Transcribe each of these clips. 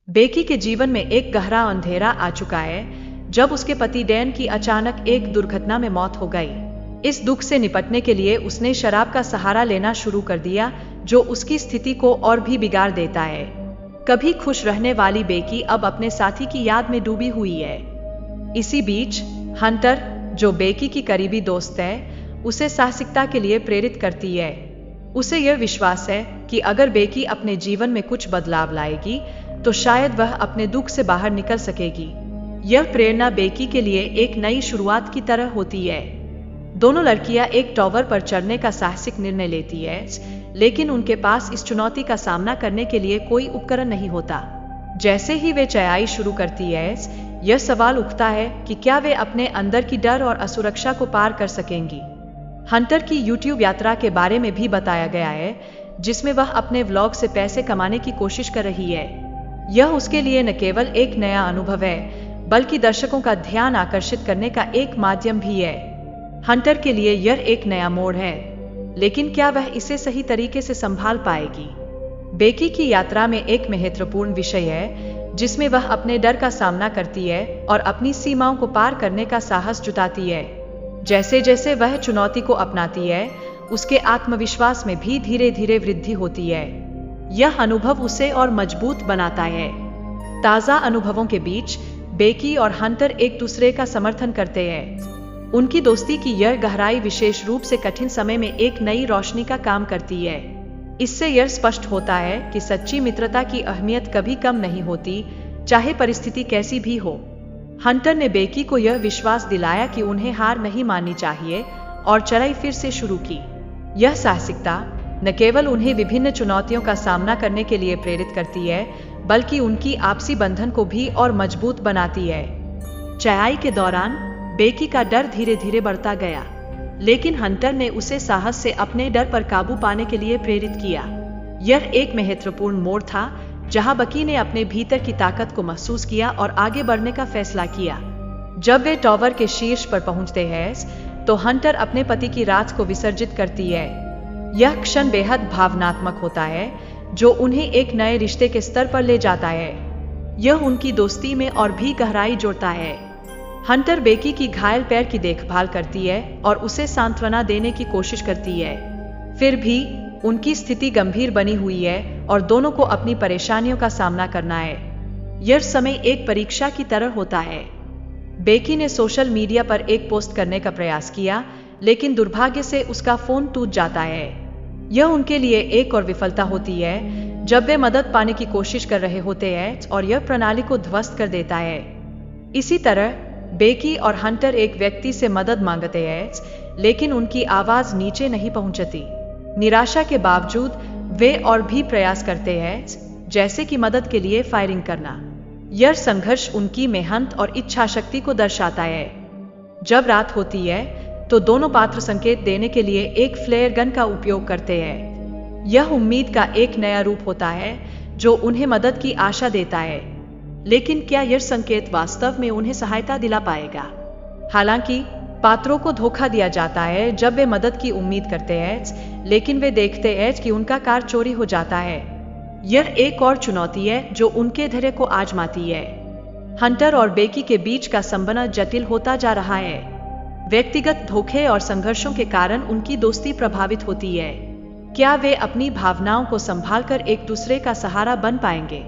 बेकी के जीवन में एक गहरा अंधेरा आ चुका है जब उसके पति डैन की अचानक एक दुर्घटना में मौत हो गई। इस दुख से निपटने के लिए उसने शराब का सहारा लेना शुरू कर दिया, जो उसकी स्थिति को और भी बिगाड़ देता है। कभी खुश रहने वाली बेकी अब अपने साथी की याद में डूबी हुई है। इसी बीच हंटर, जो बेकी की करीबी दोस्त है, उसे साहसिकता के लिए प्रेरित करती है। उसे यह विश्वास है कि अगर बेकी अपने जीवन में कुछ बदलाव लाएगी तो शायद वह अपने दुख से बाहर निकल सकेगी। यह प्रेरणा बेकी के लिए एक नई शुरुआत की तरह होती है। दोनों लड़कियां एक टावर पर चढ़ने का साहसिक निर्णय लेती है, लेकिन उनके पास इस चुनौती का सामना करने के लिए कोई उपकरण नहीं होता। जैसे ही वे चढ़ाई शुरू करती है, यह सवाल उठता है कि क्या वे अपने अंदर की डर और असुरक्षा को पार कर सकेंगी। हंटर की यूट्यूब यात्रा के बारे में भी बताया गया है, जिसमें वह अपने व्लॉग से पैसे कमाने की कोशिश कर रही है। यह उसके लिए न केवल एक नया अनुभव है, बल्कि दर्शकों का ध्यान आकर्षित करने का एक माध्यम भी है। हंटर के लिए यह एक नया मोड़ है, लेकिन क्या वह इसे सही तरीके से संभाल पाएगी? बेकी की यात्रा में एक महत्वपूर्ण विषय है जिसमें वह अपने डर का सामना करती है और अपनी सीमाओं को पार करने का साहस जुटाती है। जैसे जैसे वह चुनौती को अपनाती है, उसके आत्मविश्वास में भी धीरे धीरे वृद्धि होती है। यह अनुभव उसे और मजबूत बनाता है। ताज़ा अनुभवों के बीच बेकी और हंटर एक दूसरे का समर्थन करते हैं। उनकी दोस्ती की यह गहराई विशेष रूप से कठिन समय में एक नई रोशनी का काम करती है। इससे यह स्पष्ट होता है कि सच्ची मित्रता की अहमियत कभी कम नहीं होती, चाहे परिस्थिति कैसी भी हो। हंटर ने बेकी को यह विश्वास दिलाया कि उन्हें हार नहीं माननी चाहिए और चढ़ाई फिर से शुरू की। यह साहसिकता न केवल उन्हें विभिन्न चुनौतियों का सामना करने के लिए प्रेरित करती है, बल्कि उनकी आपसी बंधन को भी और मजबूत बनाती है। चढ़ाई के दौरान बेकी का डर धीरे धीरे बढ़ता गया, लेकिन हंटर ने उसे साहस से अपने डर पर काबू पाने के लिए प्रेरित किया। यह एक महत्वपूर्ण मोड़ था जहां बेकी ने अपने भीतर की ताकत को महसूस किया और आगे बढ़ने का फैसला किया। जब वे टावर के शीर्ष पर पहुंचते हैं तो हंटर अपने पति की राज को विसर्जित करती है। यह क्षण बेहद भावनात्मक होता है, जो उन्हें एक नए रिश्ते के स्तर पर ले जाता है। यह उनकी दोस्ती में और भी गहराई जोड़ता है। हंटर बेकी की घायल पैर की देखभाल करती है और उसे सांत्वना देने की कोशिश करती है। फिर भी उनकी स्थिति गंभीर बनी हुई है और दोनों को अपनी परेशानियों का सामना करना है। यह समय एक परीक्षा की तरह होता है। बेकी ने सोशल मीडिया पर एक पोस्ट करने का प्रयास किया, लेकिन दुर्भाग्य से उसका फोन टूट जाता है। यह उनके लिए एक और विफलता होती है जब वे मदद पाने की कोशिश कर रहे होते हैं और यह प्रणाली को ध्वस्त कर देता है। इसी तरह बेकी और हंटर एक व्यक्ति से मदद मांगते हैं, लेकिन उनकी आवाज नीचे नहीं पहुंचती। निराशा के बावजूद वे और भी प्रयास करते हैं, जैसे कि मदद के लिए फायरिंग करना। यह संघर्ष उनकी मेहनत और इच्छा शक्ति को दर्शाता है। जब रात होती है तो दोनों पात्र संकेत देने के लिए एक फ्लेयर गन का उपयोग करते हैं। यह उम्मीद का एक नया रूप होता है जो उन्हें मदद की आशा देता है। लेकिन क्या यह संकेत वास्तव में उन्हें सहायता दिला पाएगा? हालांकि पात्रों को धोखा दिया जाता है जब वे मदद की उम्मीद करते हैं, लेकिन वे देखते हैं कि उनका कार चोरी हो जाता है। यह एक और चुनौती है जो उनके धैर्य को आजमाती है। हंटर और बेकी के बीच का संबंध जटिल होता जा रहा है। व्यक्तिगत धोखे और संघर्षों के कारण उनकी दोस्ती प्रभावित होती है। क्या वे अपनी भावनाओं को संभालकर एक दूसरे का सहारा बन पाएंगे?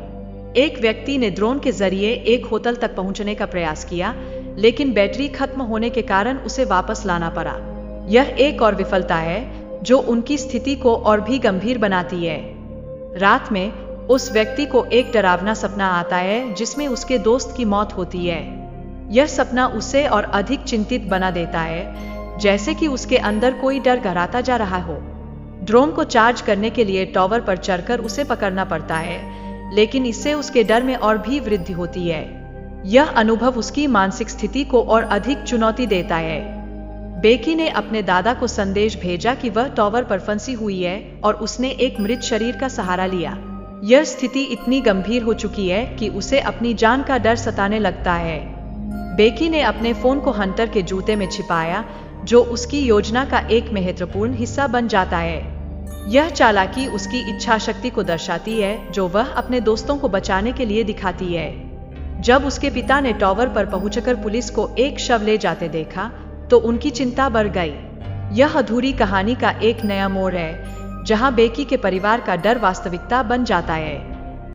एक व्यक्ति ने ड्रोन के जरिए एक होटल तक पहुंचने का प्रयास किया, लेकिन बैटरी खत्म होने के कारण उसे वापस लाना पड़ा। यह एक और विफलता है जो उनकी स्थिति को और भी गंभीर बनाती है। रात में उस व्यक्ति को एक डरावना सपना आता है जिसमें उसके दोस्त की मौत होती है। यह सपना उसे और अधिक चिंतित बना देता है, जैसे कि उसके अंदर कोई डर गहराता जा रहा हो। ड्रोन को चार्ज करने के लिए टावर पर चढ़कर उसे पकड़ना पड़ता है, लेकिन इससे उसके डर में और भी वृद्धि होती है। यह अनुभव उसकी मानसिक स्थिति को और अधिक चुनौती देता है। बेकी ने अपने दादा को संदेश भेजा कि वह टावर पर फंसी हुई है और उसने एक मृत शरीर का सहारा लिया। यह स्थिति इतनी गंभीर हो चुकी है कि उसे अपनी जान का डर सताने लगता है। बेकी ने अपने फोन को हंटर के जूते में छिपाया, जो उसकी योजना का एक महत्वपूर्ण हिस्सा बन जाता है। यह चालाकी उसकी इच्छा शक्ति को दर्शाती है जो वह अपने दोस्तों को बचाने के लिए दिखाती है। जब उसके पिता ने टावर पर पहुंचकर पुलिस को एक शव ले जाते देखा तो उनकी चिंता बढ़ गई। यह अधूरी कहानी का एक नया मोड़ है जहां बेकी के परिवार का डर वास्तविकता बन जाता है।